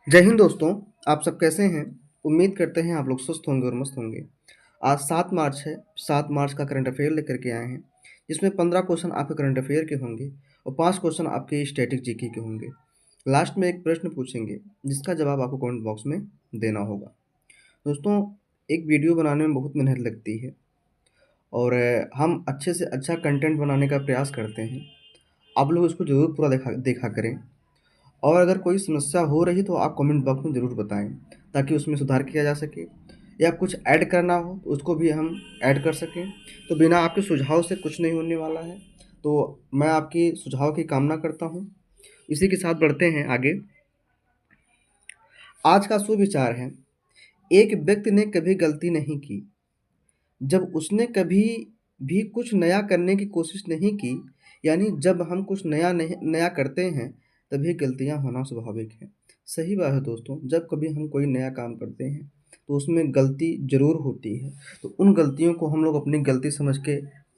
जय हिंद दोस्तों। आप सब कैसे हैं? उम्मीद करते हैं आप लोग स्वस्थ होंगे और मस्त होंगे। आज 7 मार्च है। 7 मार्च का करंट अफेयर लेकर के आए हैं, जिसमें 15 क्वेश्चन आपके करंट अफेयर के होंगे और 5 क्वेश्चन आपके स्टैटिक जीके के होंगे। लास्ट में एक प्रश्न पूछेंगे, जिसका जवाब आपको कमेंट बॉक्स में देना होगा। दोस्तों, एक वीडियो बनाने में बहुत मेहनत लगती है और हम अच्छे से अच्छा कंटेंट बनाने का प्रयास करते हैं। आप लोग इसको ज़रूर पूरा देखा देखा करें और अगर कोई समस्या हो रही तो आप कमेंट बॉक्स में ज़रूर बताएं, ताकि उसमें सुधार किया जा सके या कुछ ऐड करना हो तो उसको भी हम ऐड कर सकें। तो बिना आपके सुझाव से कुछ नहीं होने वाला है, तो मैं आपकी सुझाव की कामना करता हूँ। इसी के साथ बढ़ते हैं आगे। आज का सुविचार है, एक व्यक्ति ने कभी गलती नहीं की जब उसने कभी भी कुछ नया करने की कोशिश नहीं की। यानी जब हम कुछ नया करते हैं तभी गलतियां होना स्वाभाविक है। सही बात है दोस्तों, जब कभी हम कोई नया काम करते हैं तो उसमें गलती ज़रूर होती है। तो उन गलतियों को हम लोग अपनी गलती समझ के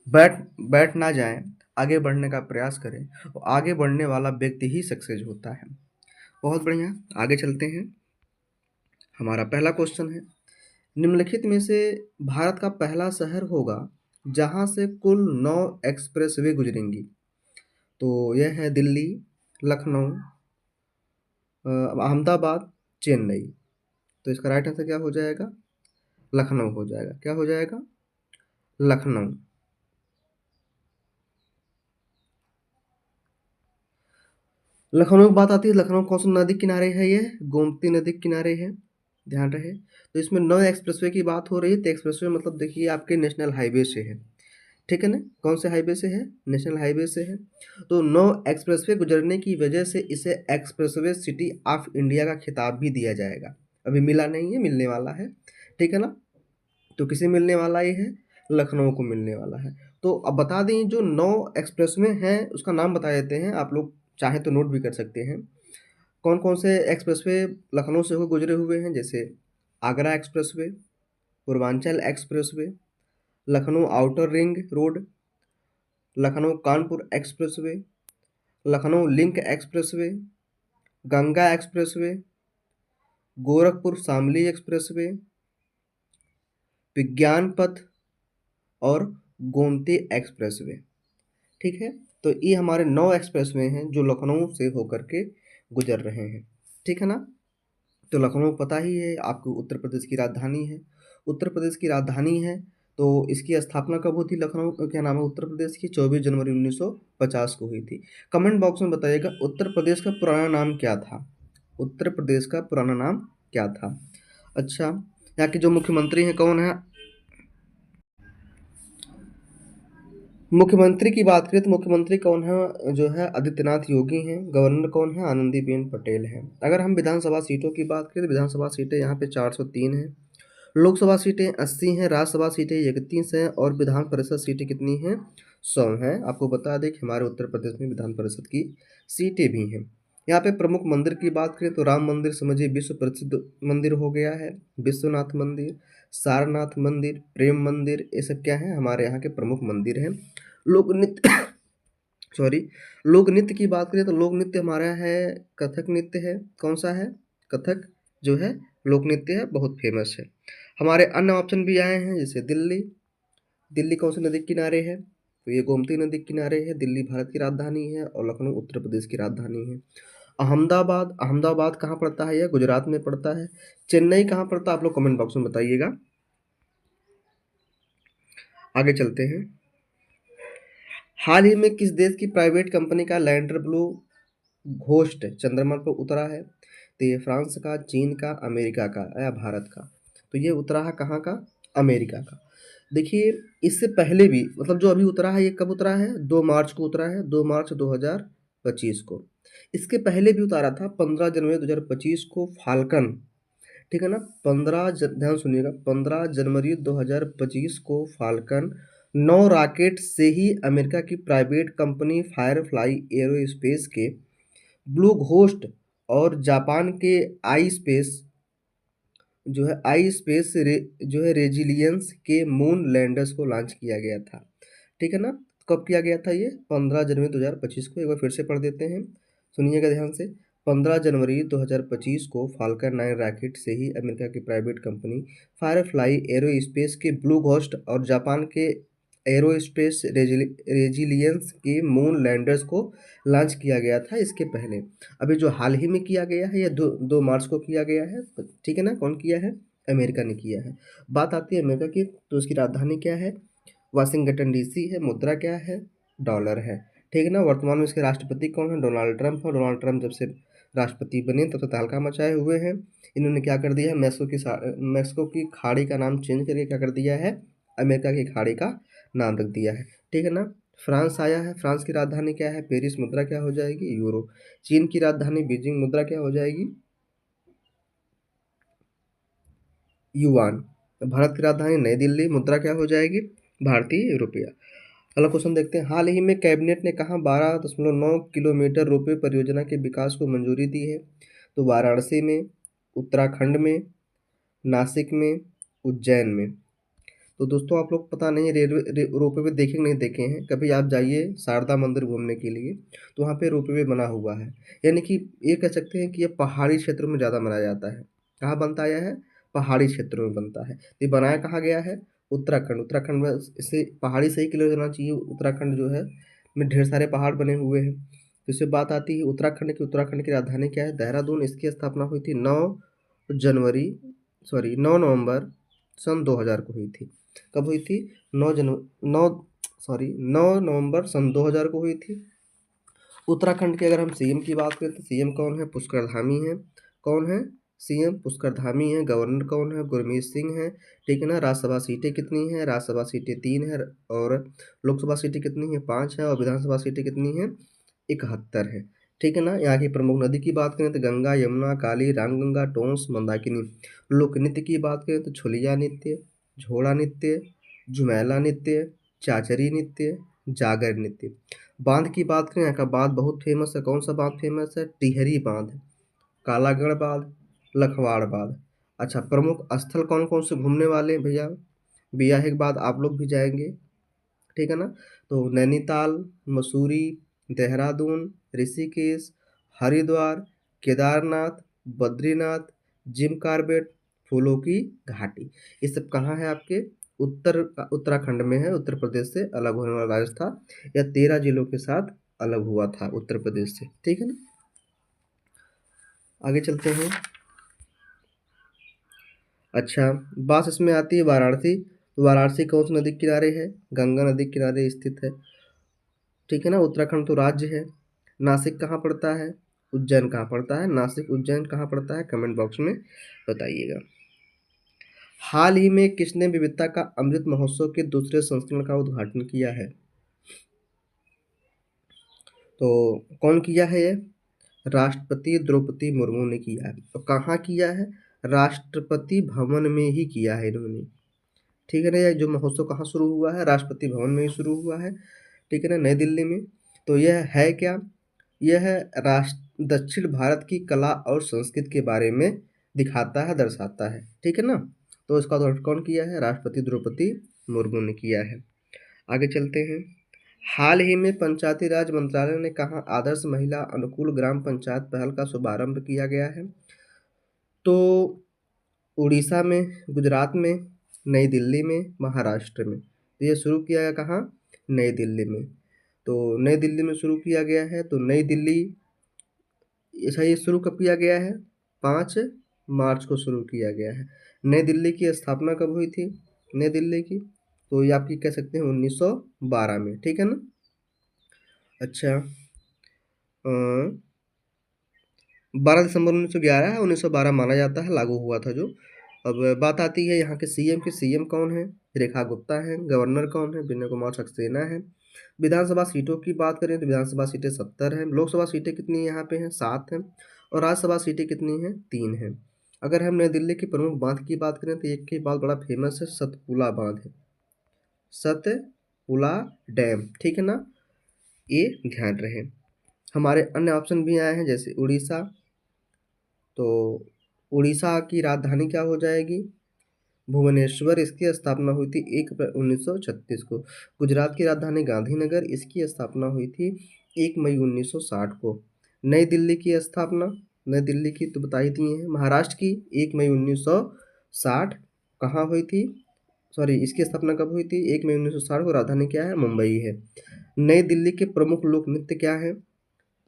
बैठ बैठ ना जाएं, आगे बढ़ने का प्रयास करें और आगे बढ़ने वाला व्यक्ति ही सक्सेस होता है। बहुत बढ़िया, आगे चलते हैं। हमारा पहला क्वेश्चन है, निम्नलिखित में से भारत का पहला शहर होगा जहां से कुल 9 एक्सप्रेसवे गुजरेंगी। तो यह है दिल्ली, लखनऊ, अहमदाबाद, चेन्नई। तो इसका राइट आंसर क्या हो जाएगा? लखनऊ हो जाएगा। क्या हो जाएगा? लखनऊ। लखनऊ की बात आती है, लखनऊ कौन सी नदी किनारे है? ये गोमती नदी के किनारे है, ध्यान रहे। तो इसमें 9 एक्सप्रेसवे की बात हो रही है। तो एक्सप्रेसवे मतलब देखिए आपके नेशनल हाईवे से है, ठीक है ना? कौन से हाईवे से है? नेशनल हाईवे से है। तो 9 एक्सप्रेसवे गुजरने की वजह से इसे एक्सप्रेसवे सिटी ऑफ इंडिया का खिताब भी दिया जाएगा। अभी मिला नहीं है, मिलने वाला है, ठीक है ना? तो किसे मिलने वाला ये है? लखनऊ को मिलने वाला है। तो अब बता दें, जो 9 एक्सप्रेसवे हैं उसका नाम बता देते हैं, आप लोग चाहें तो नोट भी कर सकते हैं। कौन कौन से एक्सप्रेसवे लखनऊ से होकर गुजरे हुए हैं? जैसे Agra expressway, Purvanchal expressway, Lucknow outer ring road, Lucknow Kanpur expressway, Lucknow link expressway, Ganga expressway, Gorakhpur Shamli expressway, विज्ञान पथ और गोमती एक्सप्रेसवे। ठीक है, तो ये हमारे 9 एक्सप्रेसवे हैं जो लखनऊ से होकर के गुजर रहे हैं, ठीक है ना? तो लखनऊ पता ही है आपको, उत्तर प्रदेश की राजधानी है। उत्तर प्रदेश की राजधानी है, तो इसकी स्थापना कब हुई थी? लखनऊ क्या नाम है उत्तर प्रदेश की? 24 जनवरी 1950 को हुई थी। कमेंट बॉक्स में बताइएगा उत्तर प्रदेश का पुराना नाम क्या था? उत्तर प्रदेश का पुराना नाम क्या था? अच्छा, यहाँ के जो मुख्यमंत्री हैं कौन है? मुख्यमंत्री की बात करें तो मुख्यमंत्री कौन है? जो है आदित्यनाथ योगी हैं। गवर्नर कौन है? आनंदीबेन पटेल हैं। अगर हम विधानसभा सीटों की बात करें तो विधानसभा सीटें यहाँ पे 403 हैं, लोकसभा सीटें 80 हैं, राज्यसभा सीटें 31 हैं और विधान परिषद सीटें कितनी हैं? 100 हैं। आपको बता दें कि हमारे उत्तर प्रदेश में विधान परिषद की सीटें भी हैं। यहाँ पे प्रमुख मंदिर की बात करें तो राम मंदिर समझिए विश्व प्रसिद्ध मंदिर हो गया है। विश्वनाथ मंदिर, सारनाथ मंदिर, प्रेम मंदिर, ये सब क्या है? हमारे यहाँ के प्रमुख मंदिर हैं। लोक नृत्य सॉरी, लोक नृत्य की बात करें तो लोक नृत्य हमारा है कथक नृत्य है। कौन सा है? कथक जो है लोक नृत्य है, बहुत फेमस है। हमारे अन्य ऑप्शन भी आए हैं, जैसे दिल्ली। दिल्ली कौन सी नदी के किनारे है? तो ये गोमती नदी के किनारे है। दिल्ली भारत की राजधानी है और लखनऊ उत्तर प्रदेश की राजधानी है। अहमदाबाद, अहमदाबाद कहाँ पड़ता है? यह गुजरात में पड़ता है। चेन्नई कहाँ पड़ता है? आप लोग कमेंट बॉक्स में बताइएगा। आगे चलते हैं। हाल ही में किस देश की प्राइवेट कंपनी का लैंडर ब्लू घोस्ट चंद्रमा पर उतरा है? तो ये फ्रांस का, चीन का, अमेरिका का या भारत का? तो ये उतरा है कहाँ का? अमेरिका का। देखिए, इससे पहले भी मतलब जो अभी उतरा है ये कब उतरा है? 2 मार्च को उतरा है, 2 मार्च 2025 को। इसके पहले भी उतारा था 15 जनवरी 2025 को फाल्कन, ठीक है ना? ध्यान सुनिएगा, 15 जनवरी 2025 को फाल्कन 9 रॉकेट से ही अमेरिका की प्राइवेट कंपनी फायरफ्लाई एरोस्पेस के ब्लू घोस्ट और जापान के आई स्पेस जो है जो है रेजिलियंस के मून लैंडर्स को लॉन्च किया गया था, ठीक है ना? कब किया गया था ये? 15 जनवरी 2025 को। एक बार फिर से पढ़ देते हैं, सुनिएगा ध्यान से। 15 जनवरी 2025 को फाल्कन 9 रॉकेट से ही अमेरिका की प्राइवेट कंपनी फायरफ्लाई एरोस्पेस के ब्लू घोस्ट और जापान के एरोस्पेस रेजिलियंस के मून लैंडर्स को लॉन्च किया गया था। इसके पहले अभी जो हाल ही में किया गया है, यह 2 मार्च को किया गया है। ठीक है ना, कौन किया है? अमेरिका ने किया है। बात आती है अमेरिका की, तो उसकी राजधानी क्या है? वाशिंगटन डीसी है। मुद्रा क्या है? डॉलर है। ठीक है ना। वर्तमान में इसके राष्ट्रपति कौन है? डोनाल्ड ट्रंप है। डोनाल्ड ट्रंप जब से राष्ट्रपति बने तब से तहलका मचाए हुए हैं। इन्होंने क्या कर दिया है? मैक्सिको की खाड़ी का नाम चेंज करके क्या कर दिया है? अमेरिका की खाड़ी का नाम रख दिया है। ठीक है ना। फ्रांस आया है। फ्रांस की राजधानी क्या है? पेरिस। मुद्रा क्या हो जाएगी? यूरो। चीन की राजधानी बीजिंग। मुद्रा क्या हो जाएगी? युआन। भारत की राजधानी नई दिल्ली। मुद्रा क्या हो जाएगी? भारतीय रुपया। अगला क्वेश्चन देखते हैं। हाल ही में कैबिनेट ने कहा 12.9 किलोमीटर रोपवे परियोजना के विकास को मंजूरी दी है? तो वाराणसी में, उत्तराखंड में, नासिक में, उज्जैन में। तो दोस्तों आप लोग पता नहीं रोपवे देखे कि नहीं देखे हैं। कभी आप जाइए शारदा मंदिर घूमने के लिए, तो वहाँ पे रोपवे बना हुआ है। यानी कि ये कह सकते हैं कि ये पहाड़ी क्षेत्रों में ज़्यादा बनाया जाता है। कहाँ बनता है? पहाड़ी क्षेत्रों में बनता है। तो ये बनाया कहाँ गया है? उत्तराखंड। उत्तराखंड में इसे पहाड़ी से ही क्लियर करना चाहिए। उत्तराखंड जो है में ढेर सारे पहाड़ बने हुए हैं। तो इससे बात आती है उत्तराखंड की। उत्तराखंड की राजधानी क्या है? देहरादून। इसकी स्थापना हुई थी जनवरी 9 नवंबर सन 2000 को हुई थी। कब हुई थी? 9 नवंबर सन 2000 को हुई थी। उत्तराखंड के अगर हम सीएम की बात करें तो सीएम कौन है? पुष्कर धामी है। कौन है? सीएम पुष्कर धामी है। गवर्नर कौन है? गुरमीत सिंह है। ठीक है ना। राज्यसभा सीटें कितनी हैं? राज्यसभा सीटें 3 है और लोकसभा सीटें कितनी हैं? 5 है और विधानसभा सीटें कितनी हैं? 71 है। ठीक है ना। यहाँ की प्रमुख नदी की बात करें तो गंगा, यमुना, काली, रामगंगा, टोंस, मंदाकिनी। लोक नृत्य की बात करें तो छोलिया नृत्य, झोड़ा नृत्य, झुमेला नृत्य, चाचरी नृत्य, जागर नृत्य। बांध की बात करें, यहाँ का बांध बहुत फेमस है। कौन सा बांध फेमस है? टिहरी बांध, कालागढ़ बांध, लखवाड़ बांध। अच्छा, प्रमुख स्थल कौन कौन से घूमने वाले हैं भैया? बियाह के बाद आप लोग भी जाएंगे। ठीक है ना। तो नैनीताल, मसूरी, देहरादून, ऋषिकेश, हरिद्वार, केदारनाथ, बद्रीनाथ, जिम कॉर्बेट, फूलों की घाटी। ये सब कहाँ है? आपके उत्तराखंड में है। उत्तर प्रदेश से अलग होने वाला राज्य था। यह 13 जिलों के साथ अलग हुआ था उत्तर प्रदेश से। ठीक है ना। आगे चलते हैं। अच्छा, बात इसमें आती है वाराणसी। वाराणसी कौन सी नदी के किनारे है? गंगा नदी के किनारे स्थित है। ठीक है ना। उत्तराखंड तो राज्य है। नासिक कहाँ पड़ता है? उज्जैन कहाँ पड़ता है? नासिक उज्जैन कहाँ पड़ता है? कमेंट बॉक्स में बताइएगा। हाल ही में किसने विविधता का अमृत महोत्सव के दूसरे संस्करण का उद्घाटन किया है? तो कौन किया है ये? राष्ट्रपति द्रौपदी मुर्मू ने किया है। तो कहाँ किया है? राष्ट्रपति भवन में ही किया है इन्होंने। ठीक है ना। ये जो महोत्सव कहाँ शुरू हुआ है? राष्ट्रपति भवन में ही शुरू हुआ है। ठीक है ना, नई दिल्ली में। तो यह है क्या? यह राष्ट्र दक्षिण भारत की कला और संस्कृति के बारे में दिखाता है, दर्शाता है। ठीक है ना। तो इसका उद्घाटन कौन किया है? राष्ट्रपति द्रौपदी मुर्मू ने किया है। आगे चलते हैं। हाल ही में पंचायती राज मंत्रालय ने कहा आदर्श महिला अनुकूल ग्राम पंचायत पहल का शुभारंभ किया गया है? तो उड़ीसा में, गुजरात में, नई दिल्ली में, महाराष्ट्र में। तो ये शुरू किया गया कहाँ? नई दिल्ली में। तो नई दिल्ली में शुरू किया गया है। तो नई दिल्ली, ऐसा ये शुरू कब किया गया है? 5 मार्च को शुरू किया गया है। नई दिल्ली की स्थापना कब हुई थी? नई दिल्ली की, तो ये आपकी कह सकते हैं 1912 में। ठीक है ना। अच्छा, 12 दिसंबर 1911 है। 1912 माना जाता है लागू हुआ था जो। अब बात आती है यहाँ के सीएम की। सीएम कौन है? रेखा गुप्ता है। गवर्नर कौन है? विनय कुमार सक्सेना है। विधानसभा सीटों की बात करें तो विधानसभा सीटें 70 हैं। लोकसभा सीटें कितनी यहाँ पे हैं? 7 हैं। और राज्यसभा सीटें कितनी हैं? 3 हैं। अगर हम नई दिल्ली के प्रमुख बांध की बात करें तो एक की बात बड़ा फेमस है, सतपुड़ा बांध है। सतपुड़ा डैम। ठीक है ना, ये ध्यान रहे। हमारे अन्य ऑप्शन भी आए हैं जैसे उड़ीसा। तो उड़ीसा की राजधानी क्या हो जाएगी? भुवनेश्वर। इसकी स्थापना हुई थी 1 अप्रैल 1936 को। गुजरात की राजधानी गांधीनगर। इसकी स्थापना हुई थी 1 मई 1960 को। नई दिल्ली की स्थापना, नई दिल्ली की तो बता ही दिए हैं। महाराष्ट्र की 1 मई 1960 कहाँ हुई थी, सॉरी इसकी स्थापना कब हुई थी, 1 मई 1960 को। राजधानी क्या है, मुंबई है। नई दिल्ली के प्रमुख लोक नृत्य क्या है,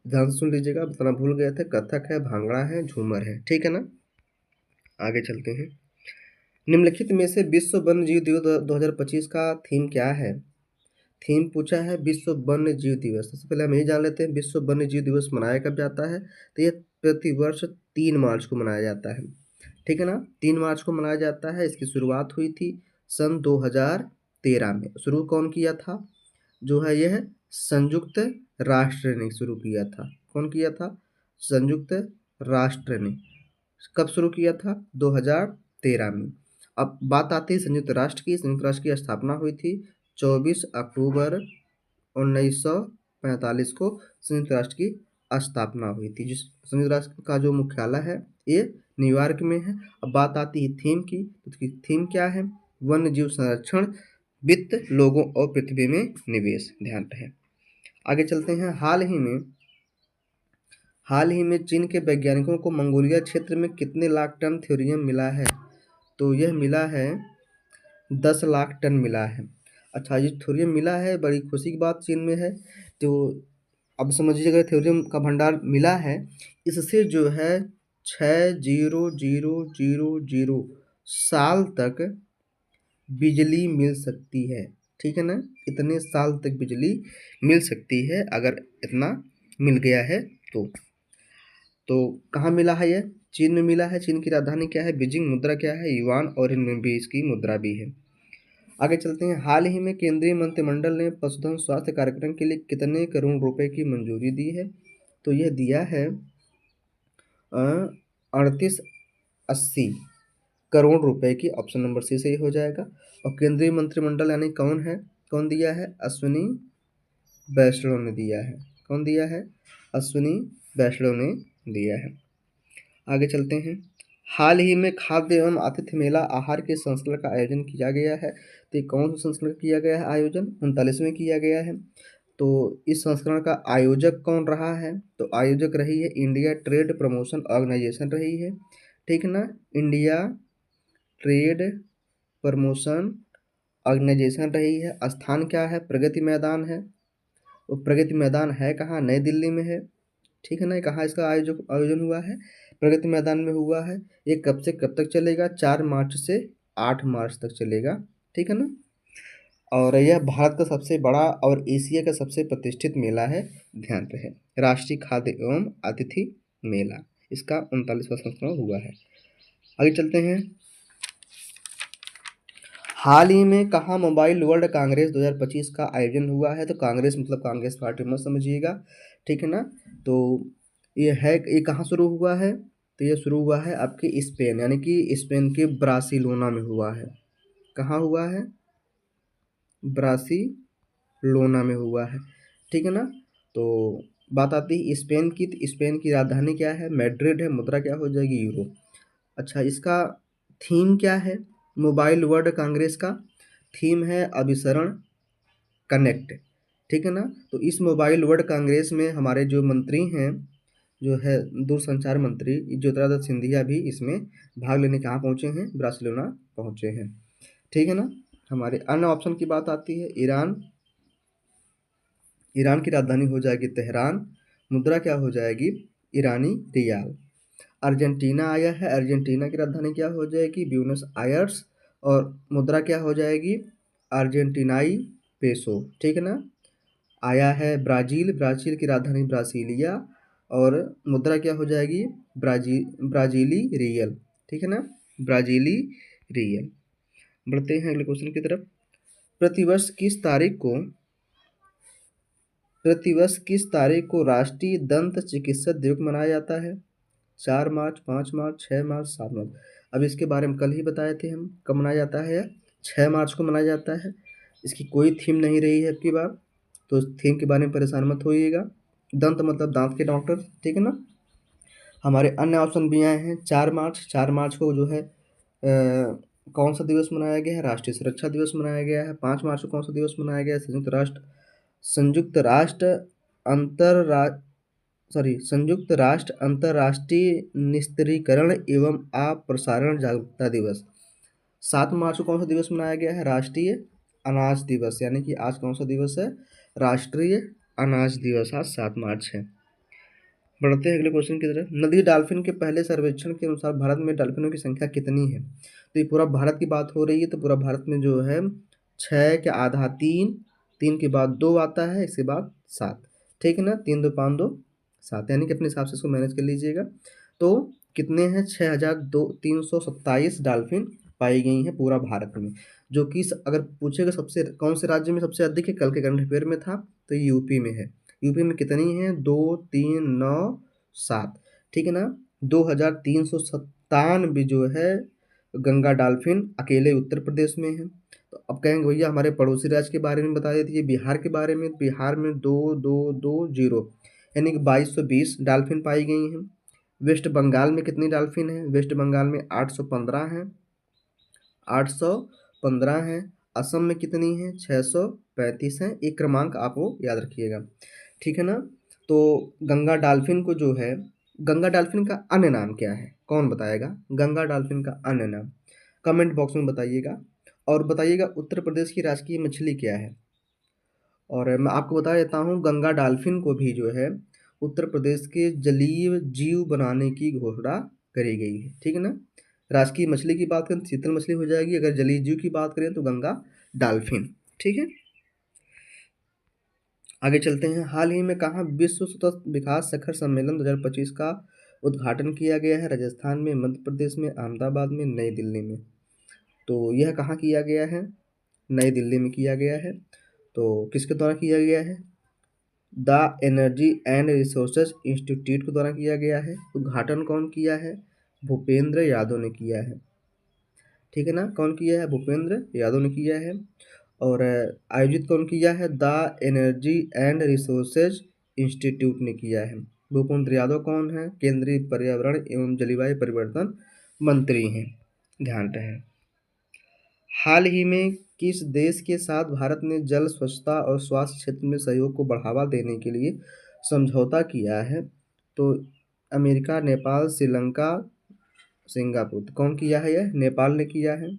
ध्यान से सुन लीजिएगा, बताना भूल गए थे। कथक है, भांगड़ा है, झूमर है, ठीक है ना। आगे चलते हैं। निम्नलिखित में से विश्व वन्य जीव दिवस 2025 का थीम क्या है। थीम पूछा है विश्व वन्य जीव दिवस। सबसे पहले हम यही जान लेते हैं विश्व वन्य जीव दिवस मनाया कब जाता है, तो ये प्रतिवर्ष 3 मार्च को मनाया जाता है, ठीक है ना। 3 मार्च को मनाया जाता है। इसकी शुरुआत हुई थी सन 2013 में। शुरू कौन किया था, जो है यह संयुक्त राष्ट्र ने शुरू किया था। कौन किया था, संयुक्त राष्ट्र ने। कब शुरू किया था, 2013 में। अब बात आती है संयुक्त राष्ट्र की। संयुक्त राष्ट्र की स्थापना हुई थी 24 अक्टूबर 1945 को संयुक्त राष्ट्र की स्थापना हुई थी। जिस संयुक्त राष्ट्र का जो मुख्यालय है ये न्यूयॉर्क में है। अब बात आती है थीम की, तो उसकी थीम क्या है, वन्य जीव संरक्षण, वित्त, लोगों और पृथ्वी में निवेश। ध्यान रहे। आगे चलते हैं। हाल ही में चीन के वैज्ञानिकों को मंगोलिया क्षेत्र में कितने लाख टन थ्योरियम मिला है, तो यह मिला है 10 लाख टन मिला है। अच्छा, ये थ्योरियम मिला है, बड़ी खुशी की बात चीन में है। तो अब समझिए अगर थ्योरियम का भंडार मिला है, इससे जो है 6000 साल तक बिजली मिल सकती है, ठीक है ना। इतने साल तक बिजली मिल सकती है अगर इतना मिल गया है तो। तो कहाँ मिला है ये, चीन में मिला है। चीन की राजधानी क्या है, बीजिंग। मुद्रा क्या है, युआन, और इनमें भी इसकी मुद्रा भी है। आगे चलते हैं। हाल ही में केंद्रीय मंत्रिमंडल ने पशुधन स्वास्थ्य कार्यक्रम के लिए कितने करोड़ रुपए की मंजूरी दी है, तो यह दिया है 3880 करोड़ रुपए की। ऑप्शन नंबर सी सही हो जाएगा। और केंद्रीय मंत्रिमंडल यानी कौन है, कौन दिया है, अश्विनी वैष्णव ने दिया है। कौन दिया है, अश्विनी वैष्णव ने दिया है। आगे चलते हैं। हाल ही में खाद्य एवं आतिथ्य मेला आहार के संस्करण का आयोजन किया गया है, तो ये कौन सा संस्करण किया गया है आयोजन, 39वें किया गया है। तो इस संस्करण का आयोजक कौन रहा है, तो आयोजक रही है इंडिया ट्रेड प्रमोशन ऑर्गेनाइजेशन रही है, ठीक है ना। इंडिया ट्रेड प्रमोशन ऑर्गेनाइजेशन रही है। स्थान क्या है, प्रगति मैदान है। वो प्रगति मैदान है कहाँ, नई दिल्ली में है, ठीक है ना। कहाँ इसका आयोजन हुआ है, प्रगति मैदान में हुआ है। ये कब से कब तक चलेगा, 4 मार्च से 8 मार्च तक चलेगा, ठीक है ना। और यह भारत का सबसे बड़ा और एशिया का सबसे प्रतिष्ठित मेला है, ध्यान रहे। राष्ट्रीय खाद्य एवं अतिथि मेला, इसका 39वां संस्करण हुआ है। आगे चलते हैं। हाल ही में कहाँ मोबाइल वर्ल्ड कांग्रेस 2025 का आयोजन हुआ है, तो कांग्रेस मतलब कांग्रेस पार्टी मत समझिएगा, ठीक है ना। तो ये कहाँ शुरू हुआ है, तो ये शुरू हुआ है आपके स्पेन, यानी कि स्पेन के ब्रासिलोना में हुआ है। कहाँ हुआ है, ब्रासिलोना में हुआ है, ठीक है ना। तो बात आती है स्पेन की, तो स्पेन की राजधानी क्या है, मैड्रिड है। मुद्रा क्या हो जाएगी, यूरो। अच्छा, इसका थीम क्या है, मोबाइल वर्ल्ड कांग्रेस का थीम है अभिसरण कनेक्ट, ठीक है ना। तो इस मोबाइल वर्ल्ड कांग्रेस में हमारे जो मंत्री हैं, जो है दूरसंचार मंत्री ज्योतिरादित्य सिंधिया भी इसमें भाग लेने कहाँ पहुँचे हैं, बार्सिलोना पहुँचे हैं, ठीक है ना। हमारे अन्य ऑप्शन की बात आती है ईरान। ईरान की राजधानी हो जाएगी तेहरान। मुद्रा क्या हो जाएगी, ईरानी रियाल। अर्जेंटीना आया है, अर्जेंटीना की राजधानी क्या हो जाएगी, ब्यूनस आयर्स। और मुद्रा क्या हो जाएगी, अर्जेंटीनाई पेसो, ठीक है ना। आया है ब्राज़ील, ब्राज़ील की राजधानी ब्रासीलिया। और मुद्रा क्या हो जाएगी, ब्राज़ीली रियल, ठीक है ना, ब्राज़ीली रियल। बढ़ते हैं अगले क्वेश्चन की तरफ। प्रतिवर्ष किस तारीख को प्रतिवर्ष किस तारीख को राष्ट्रीय दंत चिकित्सक दिवस मनाया जाता है, 4 मार्च, 5 मार्च, 6 मार्च, 7 मार्च। अब इसके बारे में कल ही बताए थे हम, कब मनाया जाता है, 6 मार्च को मनाया जाता है। इसकी कोई थीम नहीं रही है अब की बार, तो उस थीम के बारे में परेशान मत होइएगा। दंत मतलब दांत के डॉक्टर, ठीक है ना। हमारे अन्य ऑप्शन भी आए हैं। 4 मार्च, 4 मार्च को जो है कौन सा दिवस मनाया गया है, राष्ट्रीय सुरक्षा दिवस मनाया गया है। 5 मार्च को कौन सा दिवस मनाया गया है, संयुक्त राष्ट्र अंतर्रा संयुक्त राष्ट्र अंतर्राष्ट्रीय निस्तारीकरण एवं अप्रसारण जागरूकता दिवस। 7 मार्च को कौन सा दिवस मनाया गया है? राष्ट्रीय अनाज दिवस। यानी कि आज कौन सा दिवस है? राष्ट्रीय अनाज दिवस आज 7 मार्च है। बढ़ते हैं अगले क्वेश्चन की तरफ। नदी डाल्फिन के पहले सर्वेक्षण के अनुसार भारत में डाल्फिनों की संख्या कितनी है? तो ये पूरा भारत की बात हो रही है, तो पूरा भारत में जो है 6 के आधा 3, 3 के बाद 2 आता है, इसके बाद 7। ठीक है ना, 3 2 5 2 7, यानी कि अपने हिसाब से इसको मैनेज कर लीजिएगा। तो कितने हैं? 6,327 डाल्फिन पाई गई हैं पूरा भारत में, जो कि अगर पूछेगा सबसे कौन से राज्य में सबसे अधिक है, कल के करंट अफेयर में था, तो ये यूपी में है। यूपी में कितनी है? 2 3 9 7। ठीक है ना, 2,397 जो है गंगा डाल्फिन अकेले उत्तर प्रदेश में है। तो अब कहेंगे भैया हमारे पड़ोसी राज्य के बारे में बता देती है, बिहार के बारे में। बिहार में 2,2,2,0 यानी कि 2220 डाल्फिन पाई गई हैं। वेस्ट बंगाल में कितनी डाल्फिन है? वेस्ट बंगाल में 815 है, 815 है। असम में कितनी है? 635 है। एक क्रमांक आप वो याद रखिएगा। ठीक है ना, तो गंगा डाल्फिन को जो है, गंगा डाल्फिन का अन्य नाम क्या है? कौन बताएगा गंगा डाल्फिन का अन्य नाम? कमेंट बॉक्स में बताइएगा। और बताइएगा उत्तर प्रदेश की राजकीय मछली क्या है? और मैं आपको बता देता हूँ, गंगा डाल्फिन को भी जो है उत्तर प्रदेश के जलीय जीव बनाने की घोषणा करी गई है। ठीक है ना, राजकीय मछली की बात करें तो शीतल मछली हो जाएगी, अगर जलीय जीव की बात करें तो गंगा डाल्फिन। ठीक है, आगे चलते हैं। हाल ही में कहाँ विश्व सतत विकास शिखर सम्मेलन 2025 का उद्घाटन किया गया है? राजस्थान में, मध्य प्रदेश में, अहमदाबाद में, नई दिल्ली में। तो यह कहाँ किया गया है? नई दिल्ली में किया गया है। तो किसके द्वारा किया गया है? The energy and resources institute के द्वारा किया गया है। उद्घाटन कौन किया है? भूपेंद्र यादव ने किया है। ठीक है ना, कौन किया है? भूपेंद्र यादव ने किया है। और आयोजित कौन किया है? The energy and resources institute ने किया है। भूपेंद्र यादव कौन है? केंद्रीय पर्यावरण एवं जलवायु परिवर्तन मंत्री हैं, ध्यान रहे। हाल ही में किस देश के साथ भारत ने जल स्वच्छता और स्वास्थ्य क्षेत्र में सहयोग को बढ़ावा देने के लिए समझौता किया है? तो अमेरिका, नेपाल, श्रीलंका, सिंगापुर। तो कौन किया है? यह नेपाल ने किया है।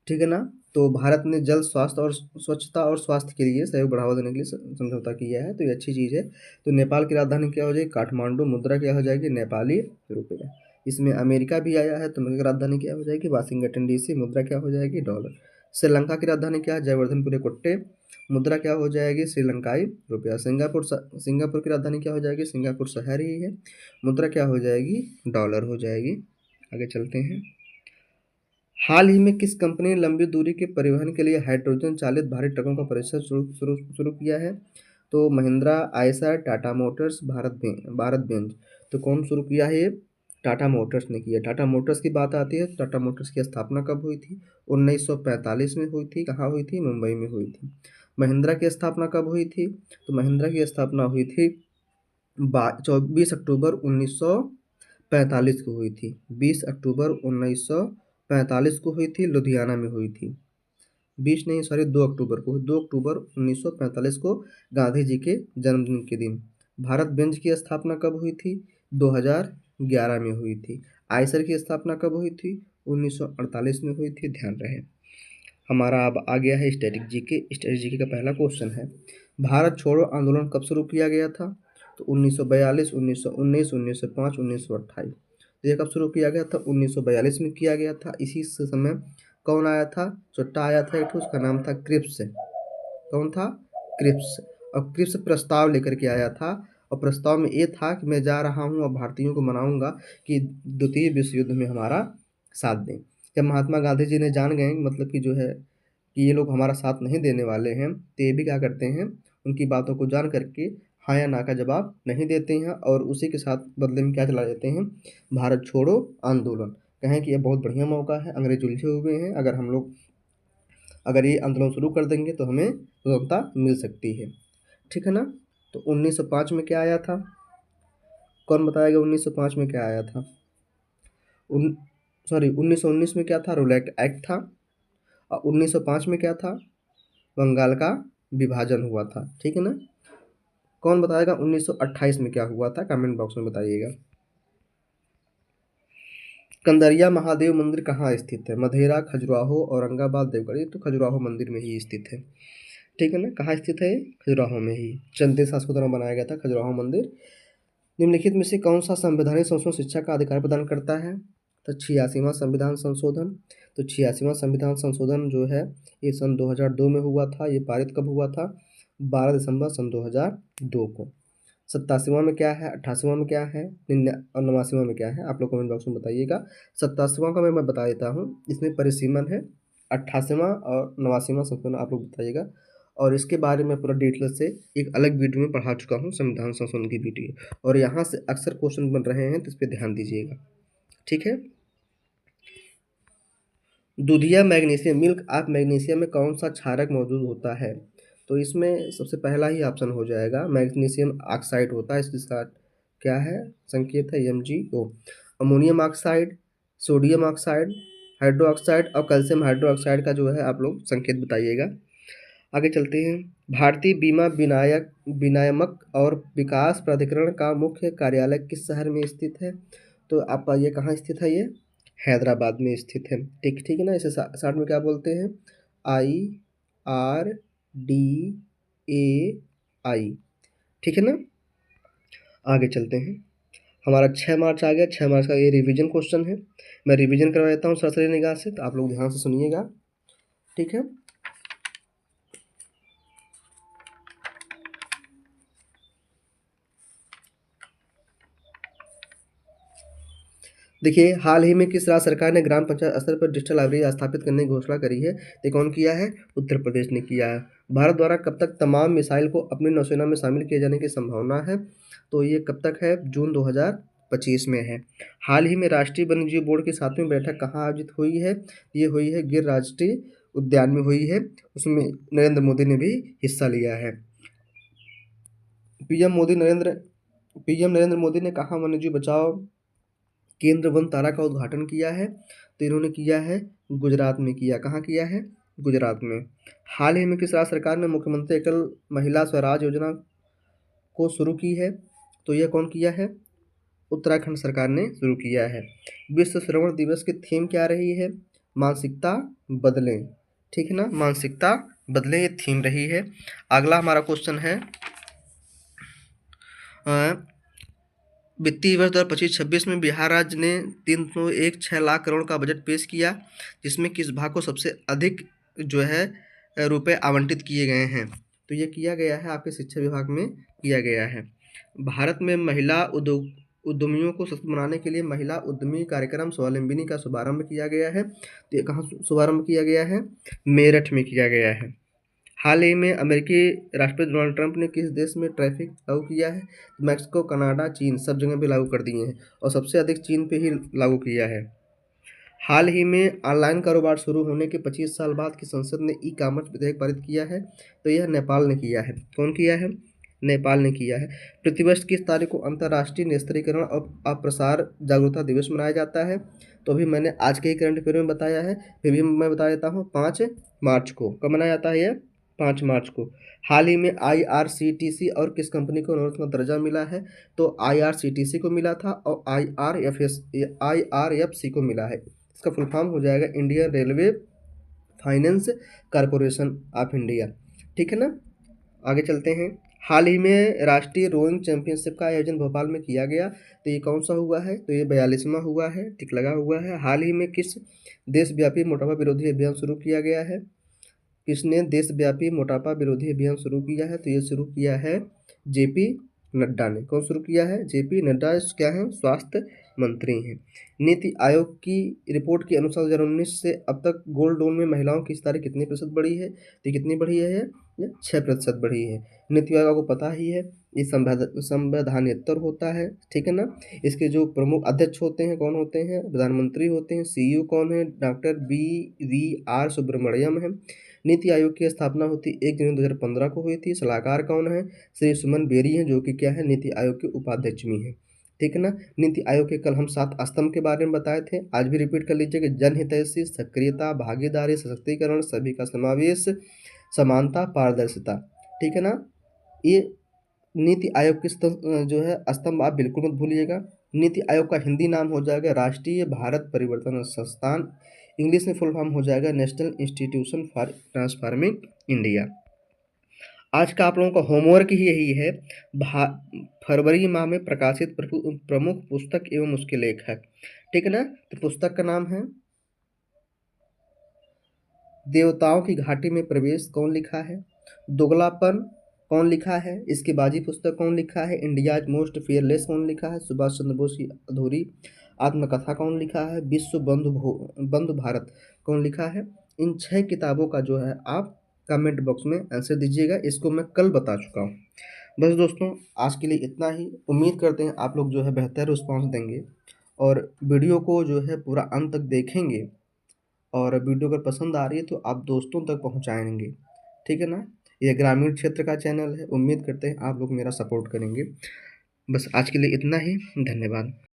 ठीक है ना, तो भारत ने जल स्वास्थ्य और स्वच्छता और स्वास्थ्य के लिए सहयोग बढ़ावा देने के लिए समझौता किया है, तो ये अच्छी चीज़ है। तो नेपाल की राजधानी क्या हो जाएगी? काठमांडू। मुद्रा क्या हो जाएगी? नेपाली रुपया। इसमें अमेरिका भी आया है, तो अमेरिका की राजधानी क्या हो जाएगी? Washington DC. मुद्रा क्या हो जाएगी? डॉलर। श्रीलंका की राजधानी क्या है? जयवर्धनपुर कुट्टे। मुद्रा क्या हो जाएगी? श्रीलंकाई रुपया। सिंगापुर की राजधानी क्या हो जाएगी? सिंगापुर शहर ही है। मुद्रा क्या हो जाएगी? डॉलर हो जाएगी। आगे चलते हैं। हाल ही में किस कंपनी ने लंबी दूरी के परिवहन के लिए हाइड्रोजन चालित भारी ट्रकों का परीक्षण शुरू किया है? तो महिंद्रा, आयशर, टाटा मोटर्स, भारत बेंज। तो कौन शुरू किया है ये? टाटा मोटर्स ने किया। टाटा मोटर्स की बात आती है, टाटा मोटर्स की स्थापना कब हुई थी? 1945 में हुई थी। कहाँ हुई थी? मुंबई में हुई थी। महिंद्रा की स्थापना कब हुई थी? तो महिंद्रा की स्थापना हुई थी 20 अक्टूबर 1945 को हुई थी। 20 अक्टूबर 1945 को हुई थी, लुधियाना में हुई थी। 20 नहीं, सॉरी, 2 अक्टूबर को, 2 अक्टूबर 1945 को, गांधी जी के जन्मदिन के दिन। भारत बेंज की स्थापना कब हुई थी? 2011 में हुई थी। आयसर की स्थापना कब हुई थी? 1948 में हुई थी, ध्यान रहे। हमारा अब आ गया है स्टैटिक जीके। स्टैटिक जीके का पहला क्वेश्चन है, भारत छोड़ो आंदोलन कब शुरू किया गया था? तो 1942, 1919, 1905, 1928। तो ये कब शुरू किया गया था? 1942 में किया गया था। इसी समय कौन आया था? चुट्टा आया था एक, उसका नाम था क्रिप्स। कौन था? क्रिप्स। और क्रिप्स प्रस्ताव लेकर के आया था, और प्रस्ताव में ये था कि मैं जा रहा हूँ और भारतीयों को मनाऊंगा कि द्वितीय विश्व युद्ध में हमारा साथ दें। जब महात्मा गांधी जी ने जान गए मतलब कि जो है कि ये लोग हमारा साथ नहीं देने वाले हैं, तो ये भी क्या करते हैं, उनकी बातों को जान करके हाँ या ना का जवाब नहीं देते हैं, और उसी के साथ बदले में क्या चला देते हैं? भारत छोड़ो आंदोलन। कहें कि ये बहुत बढ़िया मौका है, अंग्रेज उलझे हुए हैं, अगर हम लोग अगर ये आंदोलन शुरू कर देंगे तो हमें स्वतंत्रता मिल सकती है। ठीक है ना, तो 1905 में क्या आया था? कौन बताएगा 1905 में क्या आया था? उन 1919 में क्या था? रोलैक्ट एक्ट था। और 1905 में क्या था? बंगाल का विभाजन हुआ था। ठीक है ना, कौन बताएगा 1928 में क्या हुआ था, कमेंट बॉक्स में बताइएगा। कंदरिया महादेव मंदिर कहाँ स्थित है? मधेरा, खजुराहो, औरंगाबाद, देवगढ़। ये तो खजुराहो मंदिर में ही स्थित है, ठीक है ना। कहाँ स्थित है? खजुराहो में ही। चंद्र शासकों द्वारा बनाया गया था खजुराहो मंदिर। निम्नलिखित में से कौन सा संवैधानिक संशोधन शिक्षा का अधिकार प्रदान करता है? तो 86वां संविधान संशोधन। तो 86वां संविधान संशोधन जो है ये सन 2002 में हुआ था। ये पारित कब हुआ था? 12 दिसंबर सन 2002 को। 87वां में क्या है, 88वां में क्या है, और 89वां में क्या है, आप लोग कमेंट बॉक्स में बताइएगा। 87वां का मैं बता देता हूँ, इसमें परिसीमन है। 88वां और 89वां संशोधन आप लोग बताइएगा। और इसके बारे में पूरा डिटेल से एक अलग वीडियो में पढ़ा चुका हूँ, संविधान संशोधन की वीडियो, और यहाँ से अक्सर क्वेश्चन बन रहे हैं तो इस पर ध्यान दीजिएगा, ठीक है। दूधिया मैग्नीशियम, मिल्क ऑफ मैग्नीशियम में कौन सा क्षारक मौजूद होता है? तो इसमें सबसे पहला ही ऑप्शन हो जाएगा, मैग्नीशियम ऑक्साइड होता है। इसका क्या है, संकेत है MgO। Ammonium oxide, sodium oxide, hydro oxide और कैल्शियम हाइड्रो ऑक्साइड का जो है आप लोग संकेत बताइएगा। आगे चलते हैं। भारतीय बीमा विनियामक और विकास प्राधिकरण का मुख्य कार्यालय किस शहर में स्थित है? तो आपका ये कहाँ स्थित है? ये हैदराबाद में स्थित है, ठीक ठीक है ना। इसे शॉर्ट में क्या बोलते हैं? IRDAI, ठीक है ना। आगे चलते हैं। हमारा 6 मार्च आ गया। 6 मार्च का ये रिवीजन क्वेश्चन है, मैं रिवीजन करवा देता हूँ सरसरी निगाह से, तो आप लोग ध्यान से सुनिएगा, ठीक है। देखिए, हाल ही में किस राज्य सरकार ने ग्राम पंचायत स्तर पर डिजिटल लाइब्रेरी स्थापित करने की घोषणा करी है? ये कौन किया है? उत्तर प्रदेश ने किया है। भारत द्वारा कब तक तमाम मिसाइल को अपनी नौसेना में शामिल किए जाने की संभावना है? तो ये कब तक है? जून 2025 में है। हाल ही में राष्ट्रीय वन्यजीव बोर्ड की 7वीं बैठक कहाँ आयोजित हुई है? ये हुई है गिर राष्ट्रीय उद्यान में हुई है। उसमें नरेंद्र मोदी ने भी हिस्सा लिया है। पीएम नरेंद्र मोदी ने कहाँ वन्यजीव बचाओ केंद्र वन तारा का उद्घाटन किया है? तो इन्होंने किया है गुजरात में किया। कहाँ किया है? गुजरात में। हाल ही में किस राज्य सरकार ने मुख्यमंत्री एकल महिला स्वराज योजना को शुरू की है? तो यह कौन किया है? उत्तराखंड सरकार ने शुरू किया है। विश्व श्रवण दिवस की थीम क्या रही है? मानसिकता बदलें, ठीक है ना, मानसिकता बदलें ये थीम रही है। अगला हमारा क्वेश्चन है, वित्तीय वर्ष 2025-26 में बिहार राज्य ने 316 लाख करोड़ का बजट पेश किया, जिसमें किस भाग को सबसे अधिक जो है रुपए आवंटित किए गए हैं? तो ये किया गया है आपके शिक्षा विभाग में किया गया है। भारत में महिला उद्यमियों को सशक्त बनाने के लिए महिला उद्यमी कार्यक्रम स्वावलंबिनी का शुभारंभ किया गया है। तो ये कहाँ शुभारंभ किया गया है? मेरठ में किया गया है। हाल ही में अमेरिकी राष्ट्रपति डोनाल्ड ट्रंप ने किस देश में टैरिफ लागू किया है? मैक्सिको, कनाडा, चीन सब जगह पे लागू कर दिए हैं, और सबसे अधिक चीन पे ही लागू किया है। हाल ही में ऑनलाइन कारोबार शुरू होने के 25 साल बाद की संसद ने ई कॉमर्स विधेयक पारित किया है। तो यह नेपाल ने किया है। कौन किया है? नेपाल ने किया है। प्रतिवर्ष किस तारीख को अंतर्राष्ट्रीय निस्तारीकरण और अप्रसार जागरूकता दिवस मनाया जाता है? तो अभी मैंने आज के ही करंट अफेयर में बताया है, फिर भी मैं बता देता हूँ, 5 मार्च को। कब मनाया जाता है? यह 5 मार्च को। हाल ही में IRCTC और किस कंपनी को नवरत्न दर्जा मिला है? तो IRCTC को मिला था और IRFC को मिला है। इसका फुल फॉर्म हो जाएगा Indian railway finance corporation of India, ठीक है ना। आगे चलते हैं। हाल ही में राष्ट्रीय रोइंग चैंपियनशिप का आयोजन भोपाल में किया गया, तो ये कौन सा हुआ है? तो ये 42वां हुआ है, टिक लगा हुआ है। हाल ही में किस देशव्यापी मोटापा विरोधी अभियान शुरू किया गया है? किसने देशव्यापी मोटापा विरोधी अभियान शुरू किया है? तो ये शुरू किया है JP नड्डा ने। कौन शुरू किया है? JP नड्डा क्या है? स्वास्थ्य मंत्री हैं। नीति आयोग की रिपोर्ट के अनुसार 2019 से अब तक गोल्ड लोन में महिलाओं की हिस्सेदारी कितनी प्रतिशत बढ़ी है? तो कितनी बढ़ी है? ये 6% बढ़ी है। नीति आयोग को पता ही है ये संवैधानिक होता है, ठीक है ना। इसके जो प्रमुख अध्यक्ष होते हैं कौन होते हैं? प्रधानमंत्री होते हैं। CEO कौन है? डॉक्टर BVR सुब्रमण्यम है। नीति आयोग की स्थापना होती 1 जनवरी 2015 को हुई थी। सलाहकार कौन है? श्री सुमन बेरी हैं, जो कि क्या है? नीति आयोग के उपाध्यक्ष भी हैं, ठीक है ना। नीति आयोग के कल हम 7 स्तंभ के बारे में बताए थे, आज भी रिपीट कर लीजिए कि जनहितैषी, सक्रियता, भागीदारी, सशक्तिकरण, सभी का समावेश, समानता, पारदर्शिता, ठीक है ना। ये नीति आयोग की जो है स्तंभ आप बिल्कुल मत भूलिएगा। नीति आयोग का हिंदी नाम हो जाएगा राष्ट्रीय भारत परिवर्तन संस्थान, इंग्लिश में फुल फॉर्म हो जाएगा national institution for transforming India. आज का आप लोगों का होमवर्क ही यही है, फरवरी माह में प्रकाशित प्रमुख पुस्तक एवं उसके लेखक, ठीक है ना। तो पुस्तक का नाम है देवताओं की घाटी में प्रवेश, कौन लिखा है? दोगलापन कौन लिखा है? इसकी बाजी पुस्तक कौन लिखा है? इंडियाज मोस्ट फियरलेस कौन लिखा है? सुभाष चंद्र बोस की अधूरी आत्मकथा कौन लिखा है? विश्व बंधु भारत कौन लिखा है? इन 6 किताबों का जो है आप कमेंट बॉक्स में आंसर दीजिएगा। इसको मैं कल बता चुका हूँ। बस दोस्तों, आज के लिए इतना ही। उम्मीद करते हैं आप लोग जो है बेहतर रिस्पॉन्स देंगे और वीडियो को जो है पूरा अंत तक देखेंगे, और वीडियो अगर पसंद आ रही है तो आप दोस्तों तक पहुंचाएंगे, ठीक है ना। ये ग्रामीण क्षेत्र का चैनल है, उम्मीद करते हैं आप लोग मेरा सपोर्ट करेंगे। बस आज के लिए इतना ही, धन्यवाद।